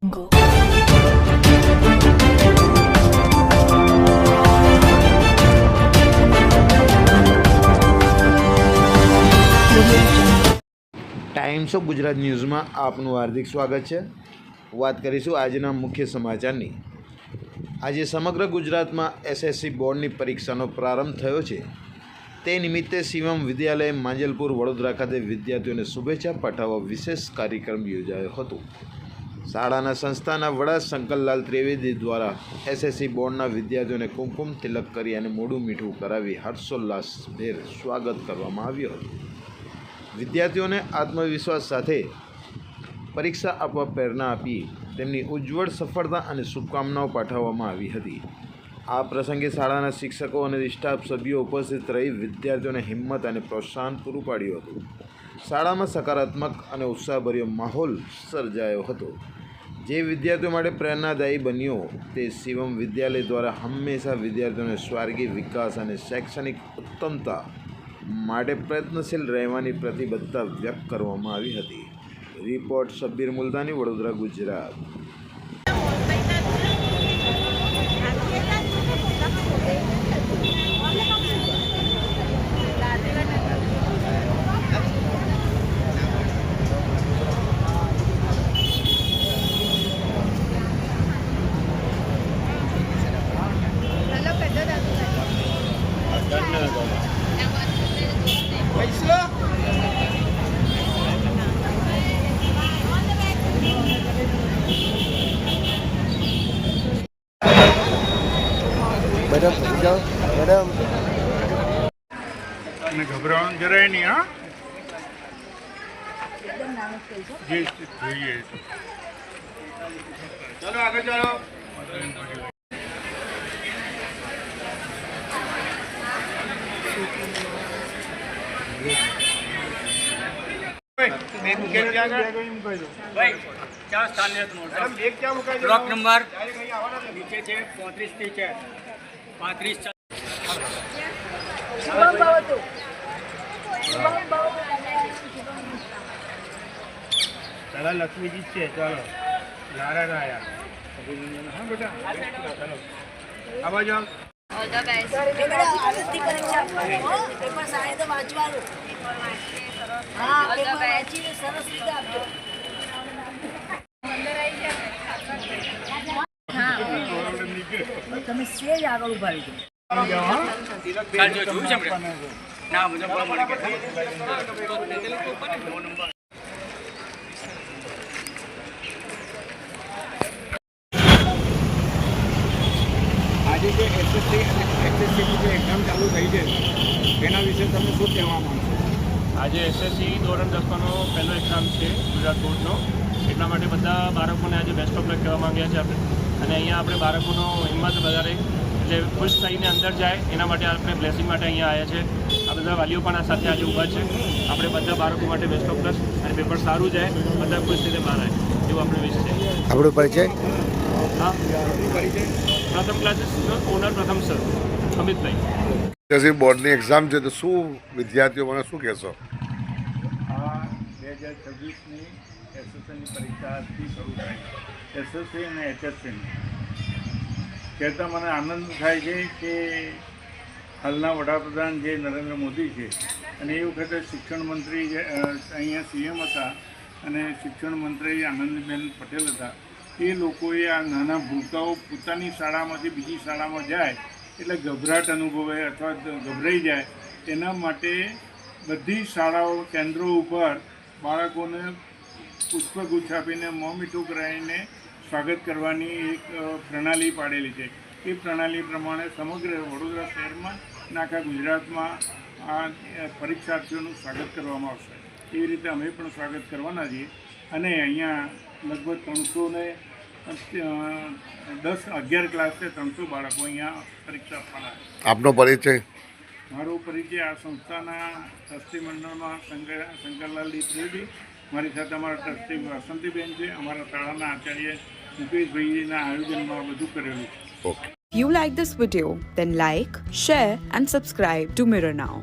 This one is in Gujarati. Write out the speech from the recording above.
Go. ટાઈમ્સ ઓફ ગુજરાત ન્યૂઝમાં આપનું હાર્દિક સ્વાગત છે. વાત કરીશું આજના મુખ્ય સમાચારની. આજે સમગ્ર ગુજરાતમાં એસએસસી બોર્ડની પરીક્ષાનો પ્રારંભ થયો છે. તે નિમિત્તે શિવમ વિદ્યાલય માંજલપુર વડોદરા ખાતે વિદ્યાર્થીઓને શુભેચ્છા પાઠવવા વિશેષ કાર્યક્રમ યોજાયો હતો. શાળાના સંસ્થાના વડા શંકરલાલ ત્રિવેદી દ્વારા એસએસસી બોર્ડના વિદ્યાર્થીઓને કુમકુમ તિલક કરી અને મોઢું મીઠું કરાવી હર્ષોલ્લાસભેર સ્વાગત કરવામાં આવ્યું હતું. વિદ્યાર્થીઓને આત્મવિશ્વાસ સાથે પરીક્ષા આપવા પ્રેરણા આપી તેમની ઉજ્જવળ સફળતા અને શુભકામનાઓ પાઠવવામાં આવી હતી. આ પ્રસંગે શાળાના શિક્ષકો અને સ્ટાફ સભ્યો ઉપસ્થિત રહી વિદ્યાર્થીઓને હિંમત અને પ્રોત્સાહન પૂરું પાડ્યું હતું. શાળામાં સકારાત્મક અને ઉત્સાહભર્યો માહોલ સર્જાયો હતો, જે વિદ્યાર્થીઓ માટે પ્રેરણાદાયી બન્યો. તે શિવમ વિદ્યાલય દ્વારા હંમેશા વિદ્યાર્થીઓને સ્વાર્ગી વિકાસ અને શૈક્ષણિક ઉત્તમતા માટે પ્રયત્નશીલ રહેવાની પ્રતિબદ્ધતા વ્યક્ત કરવામાં આવી હતી. રિપોર્ટ શબ્બીર મુલતાની, વડોદરા, ગુજરાત. મેડમ અને ગભરાવાનું જરાય નહીં. હા, જે જોઈએ ચાલો આગળ ચાલો. બ્લોક નંબર નીચે છે 35 થી છે 35. દાદા લક્ષ્મીજી છે. ચાલો નારાયણ આયા. હા બેટા ચાલો આ બાજુ. All the best. આરતી પરીક્ષા પેપર સાહેબ તો વાંચવાનું. હા, પેપર વાંચીને સરસ રીતે આપજો. તમે સેજ આગળ ઉભા રહી જાઓ. ચાલજો જોયું છે આપણે ના મુજબ મળે કે આજે જે એસએસસીની જે એક્ઝામ ચાલુ થઈ છે એના વિશે તમે શું કહેવા માંગશો? આજે એસએસસી ધોરણ 10નો પહેલો એક્ઝામ છે ગુજરાત બોર્ડનો. એટલા માટે બધા બાળકોને આજે બેસ્ટ ઓફ લક કહેવા માંગ્યા છે આપણે. અને અહીંયા આપણે બાળકોનો હિંમત વધારે એટલે ખુશ થઈને અંદર જાય એના માટે આપણે બ્લેસિંગ માટે અહીંયા આવ્યા છે. આ બધા વાલીઓ પણ આ સાથે આજે ઊભા છે. આપણે બધા બાળકો માટે બેસ્ટ ઓફ લક અને પેપર સારું જાય, બધા ખુશ થઈને બહાર આવે એવું આપણે વિશ છે. આપણો પરિચય? હા, પ્રથમ ક્લાસીસનો ઓનર પ્રથમ સર અમિતભાઈ. એસએસસી બોર્ડની એક્ઝામ છે તો શું વિદ્યાર્થીઓ મને શું કહેશો? આ 2026ની એસએસસીની પરીક્ષા આજથી શરૂ થાય. એસએસસી અને એચએસસીની કહેતા મને આનંદ થાય છે કે હાલના વડાપ્રધાન જે નરેન્દ્ર મોદી છે અને એ વખતે શિક્ષણ મંત્રી અહીંયા સીએમ હતા અને શિક્ષણ મંત્રી આનંદીબેન પટેલ હતા. એ લોકોએ આ નાના ભૂલકાઓ પોતાની શાળામાંથી બીજી શાળામાં જાય એટલે ગભરાટ અનુભવે અથવા ગભરાઈ જાય એના માટે બધી શાળાઓ કેન્દ્રો ઉપર બાળકોને પુષ્પગુચ્છ આપીને મોં મીઠું કરાવીને સ્વાગત કરવાની એક પ્રણાલી પાડેલી છે. એ પ્રણાલી પ્રમાણે સમગ્ર વડોદરા શહેરમાં અને આખા ગુજરાતમાં આ પરીક્ષાર્થીઓનું સ્વાગત કરવામાં આવશે. એવી રીતે અમે પણ સ્વાગત કરવાના છીએ. અને અહીંયા લગભગ 311 ક્લાસ છે, 300 બાળકો અહીંયા પરીક્ષા આપવાના. આપનો પરિચય? મારો પરિચય આ સંસ્થાના ટ્રસ્ટી મંડળમાં શંકરલાલ ત્રિવેદી, મારી સાથે અમારા ટ્રસ્ટી વાસંતીબેન છે, અમારા શાળાના આચાર્ય મુકેશભાઈના આયોજનમાં બધું કરેલું છે. Okay. If you like this video, then like, share and subscribe to Mirror Now.